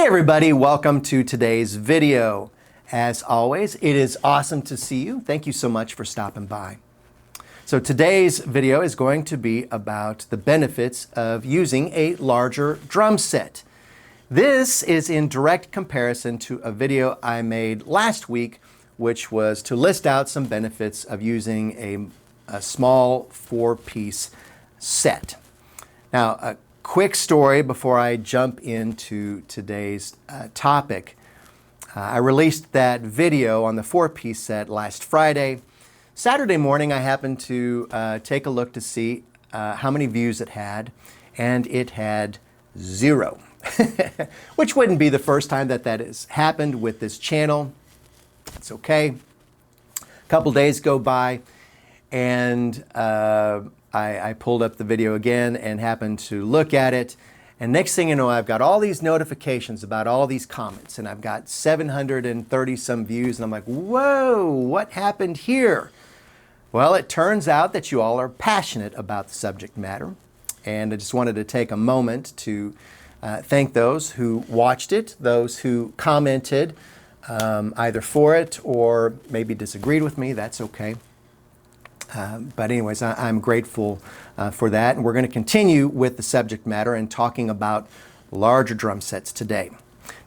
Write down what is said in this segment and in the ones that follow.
Hey everybody, welcome to today's video. As always, it is awesome to see you. Thank you so much for stopping by. So today's video is going to be about the benefits of using a larger drum set. This is in direct comparison to a video I made last week, which was to list out some benefits of using a small 4-piece set. Now, a quick story before I jump into today's topic. I released that video on the 4-piece set last Friday. Saturday morning, I happened to take a look to see how many views it had, and it had 0, which wouldn't be the first time that has happened with this channel. It's okay. A couple days go by, and I pulled up the video again and happened to look at it. And next thing you know, I've got all these notifications about all these comments, and I've got 730 some views, and I'm like, whoa, what happened here? Well, it turns out that you all are passionate about the subject matter. And I just wanted to take a moment to thank those who watched it, those who commented either for it or maybe disagreed with me. That's okay. But anyways, I'm grateful for that. And we're going to continue with the subject matter and talking about larger drum sets today.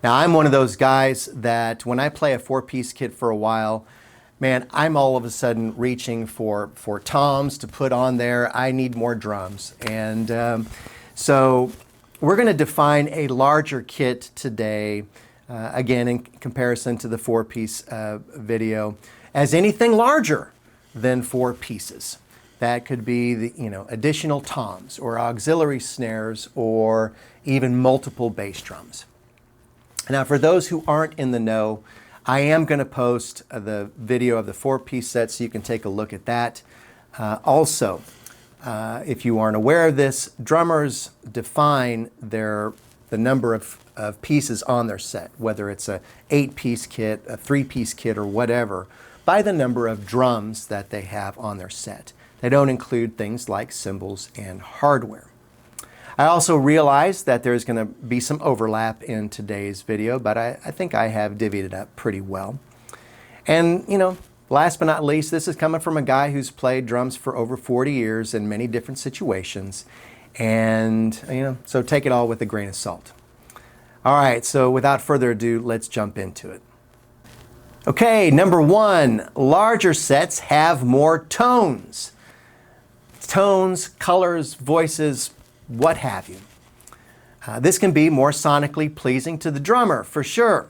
Now, I'm one of those guys that when I play a 4-piece kit for a while, man, I'm all of a sudden reaching for toms to put on there. I need more drums. And so we're going to define a larger kit today, again, in comparison to the 4-piece video, as anything larger than 4 pieces. That could be the additional toms or auxiliary snares or even multiple bass drums. Now, for those who aren't in the know, I am going to post the video of the 4-piece set so you can take a look at that. Also, if you aren't aware of this, drummers define the number of pieces on their set, whether it's a 8-piece kit, a 3-piece kit, or whatever, by the number of drums that they have on their set. They don't include things like cymbals and hardware. I also realize that there's going to be some overlap in today's video, but I think I have divvied it up pretty well. And, last but not least, this is coming from a guy who's played drums for over 40 years in many different situations. And, so take it all with a grain of salt. All right, so without further ado, let's jump into it. Okay, number 1, larger sets have more tones. Tones, colors, voices, what have you. This can be more sonically pleasing to the drummer, for sure.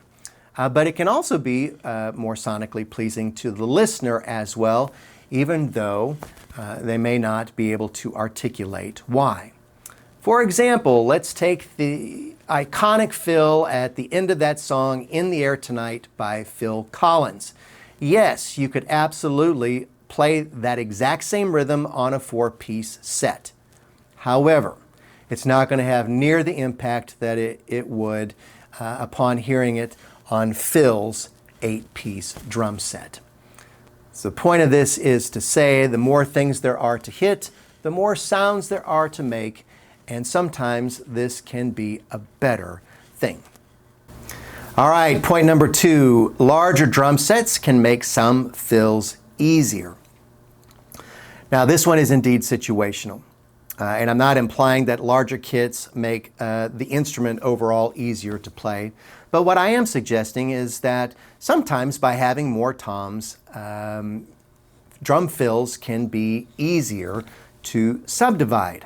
But it can also be more sonically pleasing to the listener as well, even though they may not be able to articulate why. For example, let's take the iconic fill at the end of that song, In the Air Tonight by Phil Collins. Yes, you could absolutely play that exact same rhythm on a 4-piece set. However, it's not going to have near the impact that it would upon hearing it on Phil's 8-piece drum set. So the point of this is to say the more things there are to hit, the more sounds there are to make, and sometimes this can be a better thing. All right, point number 2, larger drum sets can make some fills easier. Now, this one is indeed situational. And I'm not implying that larger kits make the instrument overall easier to play. But what I am suggesting is that sometimes by having more toms, drum fills can be easier to subdivide.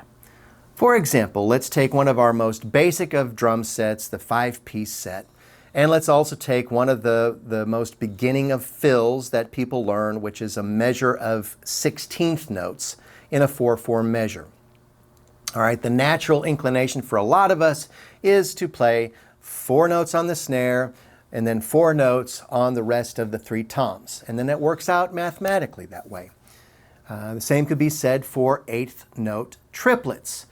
For example, let's take one of our most basic of drum sets, the 5-piece set, and let's also take one of the most beginning of fills that people learn, which is a measure of 16th notes in a 4/4 measure. All right, the natural inclination for a lot of us is to play 4 notes on the snare and then 4 notes on the rest of the 3 toms, and then it works out mathematically that way. The same could be said for 8th note triplets.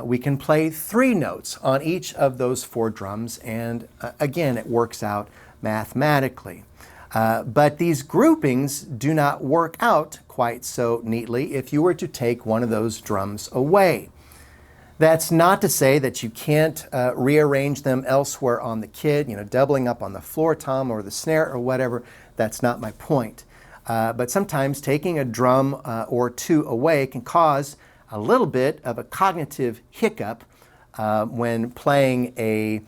We can play 3 notes on each of those 4 drums, and again, it works out mathematically. But these groupings do not work out quite so neatly if you were to take one of those drums away. That's not to say that you can't rearrange them elsewhere on the kit, doubling up on the floor tom or the snare or whatever. That's not my point. But sometimes taking a drum or two away can cause a little bit of a cognitive hiccup when playing a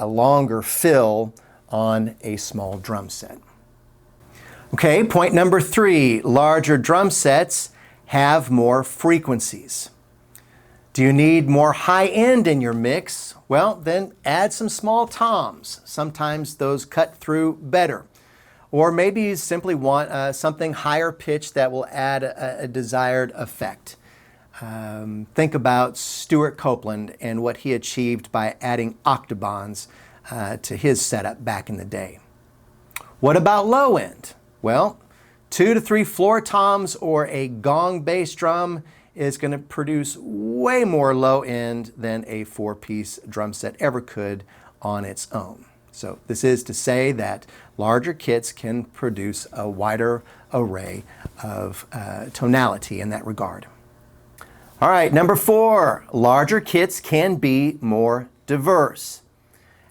longer fill on a small drum set. Okay, point number 3, larger drum sets have more frequencies. Do you need more high end in your mix? Well, then add some small toms. Sometimes those cut through better. Or maybe you simply want something higher pitched that will add a desired effect. Think about Stuart Copeland and what he achieved by adding octobans to his setup back in the day. What about low end? Well, 2 to 3 floor toms or a gong bass drum is going to produce way more low end than a 4-piece drum set ever could on its own. So this is to say that larger kits can produce a wider array of tonality in that regard. All right, number 4, larger kits can be more diverse.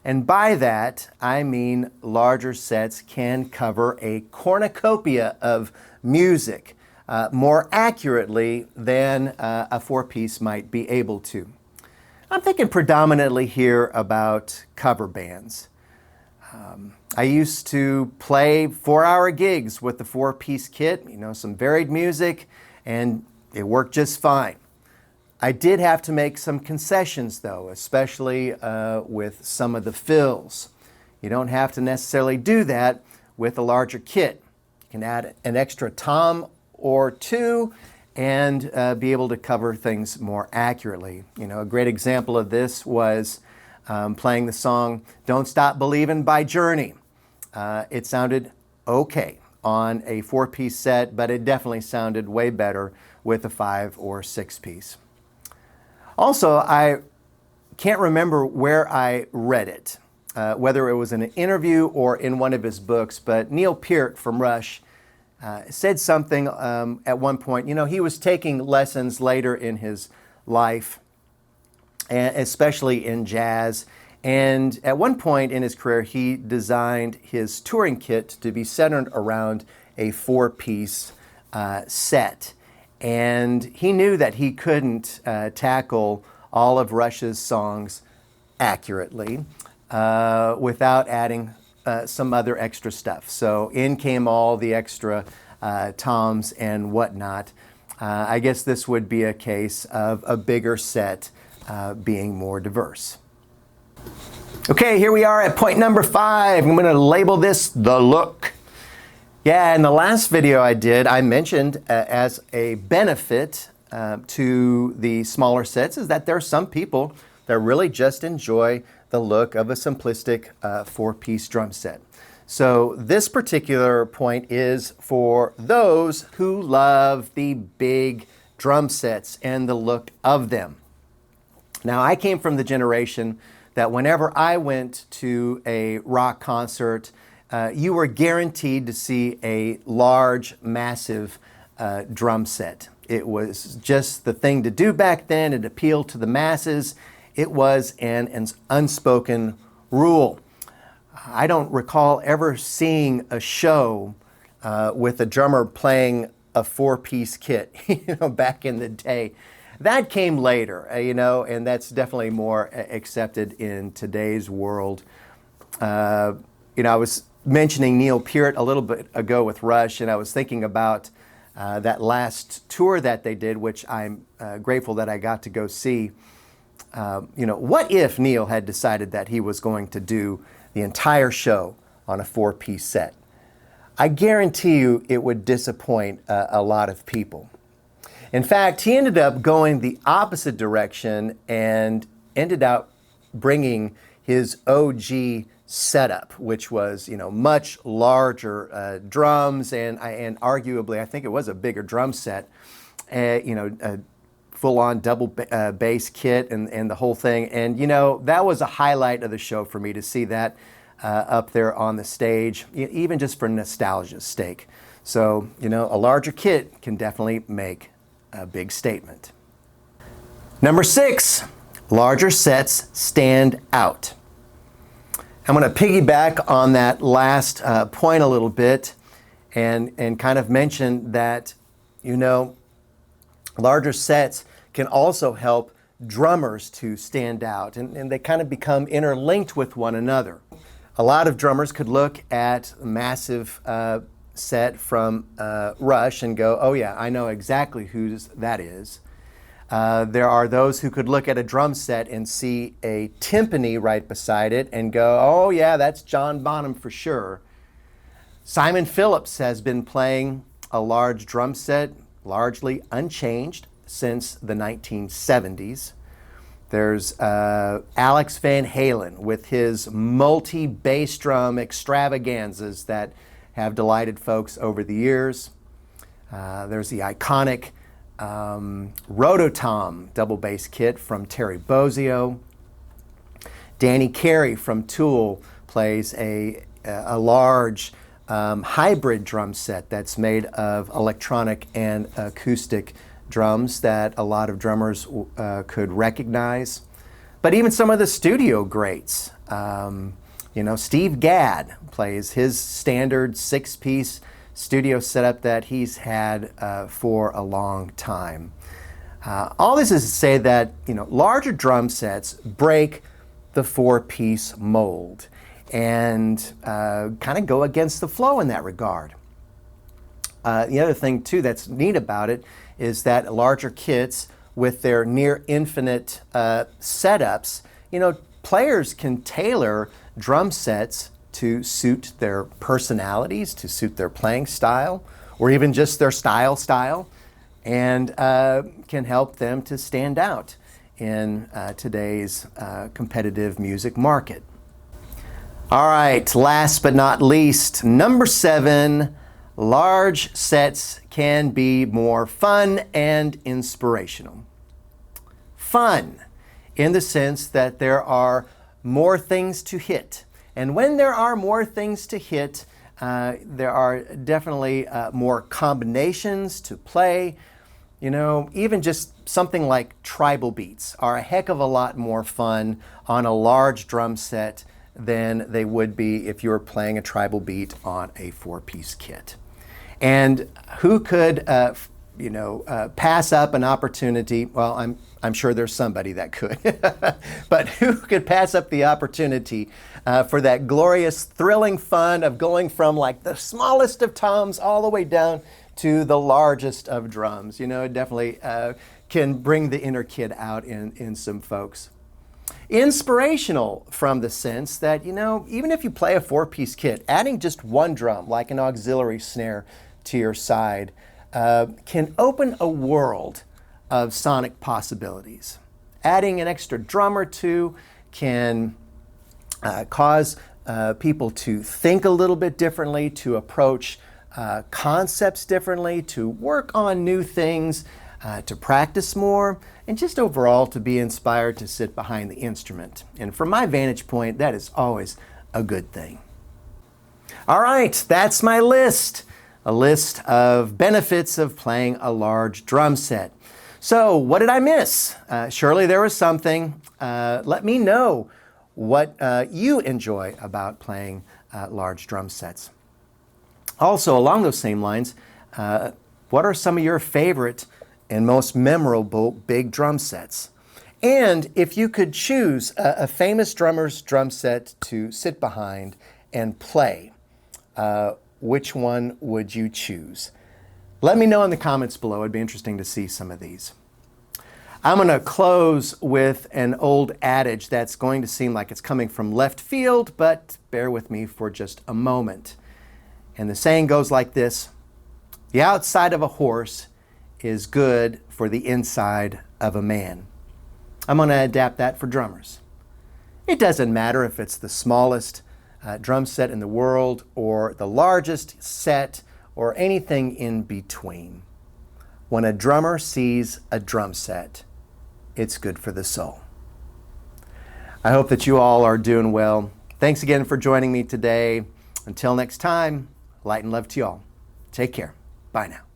And by that, I mean larger sets can cover a cornucopia of music more accurately than a 4-piece might be able to. I'm thinking predominantly here about cover bands. I used to play 4-hour gigs with the 4-piece kit, some varied music, and it worked just fine. I did have to make some concessions though, especially with some of the fills. You don't have to necessarily do that with a larger kit. You can add an extra tom or two and be able to cover things more accurately. A great example of this was playing the song Don't Stop Believin' by Journey. It sounded okay on a 4-piece set, but it definitely sounded way better with a 5 or 6-piece. Also, I can't remember where I read it, whether it was in an interview or in one of his books, but Neil Peart from Rush said something at one point. He was taking lessons later in his life, especially in jazz. And at one point in his career, he designed his touring kit to be centered around a 4-piece set. And he knew that he couldn't tackle all of Rush's songs accurately without adding some other extra stuff. So in came all the extra toms and whatnot. I guess this would be a case of a bigger set being more diverse. Okay, here we are at point number 5. I'm going to label this the look. Yeah, in the last video I did, I mentioned as a benefit to the smaller sets is that there are some people that really just enjoy the look of a simplistic 4-piece drum set. So this particular point is for those who love the big drum sets and the look of them. Now, I came from the generation that whenever I went to a rock concert, you were guaranteed to see a large, massive drum set. It was just the thing to do back then. It appealed to the masses. It was an unspoken rule. I don't recall ever seeing a show with a drummer playing a 4-piece kit, back in the day. That came later, and that's definitely more accepted in today's world. I was mentioning Neil Peart a little bit ago with Rush, and I was thinking about that last tour that they did, which I'm grateful that I got to go see. What if Neil had decided that he was going to do the entire show on a 4-piece set? I guarantee you it would disappoint a lot of people. In fact, he ended up going the opposite direction and ended up bringing his OG setup, which was, much larger drums and arguably, I think it was a bigger drum set, a full-on double bass kit and the whole thing. And, that was a highlight of the show for me to see that up there on the stage, even just for nostalgia's sake. So, a larger kit can definitely make a big statement. Number 6, larger sets stand out. I'm going to piggyback on that last point a little bit and kind of mention that, larger sets can also help drummers to stand out, and they kind of become interlinked with one another. A lot of drummers could look at a massive set from Rush and go, oh yeah, I know exactly whose that is. There are those who could look at a drum set and see a timpani right beside it and go, oh yeah, that's John Bonham for sure. Simon Phillips has been playing a large drum set largely unchanged since the 1970s. There's Alex Van Halen with his multi-bass drum extravaganzas that have delighted folks over the years. There's the iconic Rototom double bass kit from Terry Bozzio. Danny Carey from Tool plays a large hybrid drum set that's made of electronic and acoustic drums that a lot of drummers could recognize. But even some of the studio greats, Steve Gadd plays his standard 6-piece studio setup that he's had for a long time. All this is to say that larger drum sets break the 4-piece mold and kind of go against the flow in that regard. The other thing too that's neat about it is that larger kits with their near infinite setups, players can tailor drum sets to suit their personalities, to suit their playing style, or even just their style, and can help them to stand out in today's competitive music market. All right, last but not least, number 7, large sets can be more fun and inspirational. Fun, in the sense that there are more things to hit. And when there are more things to hit, there are definitely more combinations to play. Even just something like tribal beats are a heck of a lot more fun on a large drum set than they would be if you were playing a tribal beat on a 4-piece kit. And who could, pass up an opportunity? Well, I'm sure there's somebody that could, but who could pass up the opportunity for that glorious, thrilling fun of going from like the smallest of toms all the way down to the largest of drums? It definitely can bring the inner kid out in some folks. Inspirational from the sense that, even if you play a 4-piece kit, adding just one drum, like an auxiliary snare to your side, can open a world of sonic possibilities. Adding an extra drum or two can cause people to think a little bit differently, to approach concepts differently, to work on new things, to practice more, and just overall to be inspired to sit behind the instrument. And from my vantage point, that is always a good thing. All right, that's my list. A list of benefits of playing a large drum set. So what did I miss? Surely there was something. Let me know what you enjoy about playing large drum sets. Also, along those same lines, what are some of your favorite and most memorable big drum sets? And if you could choose a famous drummer's drum set to sit behind and play, which one would you choose? Let me know in the comments below. It'd be interesting to see some of these. I'm going to close with an old adage that's going to seem like it's coming from left field, but bear with me for just a moment. And the saying goes like this: the outside of a horse is good for the inside of a man. I'm going to adapt that for drummers. It doesn't matter if it's the smallest drum set in the world or the largest set or anything in between. When a drummer sees a drum set, it's good for the soul. I hope that you all are doing well. Thanks again for joining me today. Until next time, light and love to you all. Take care. Bye now.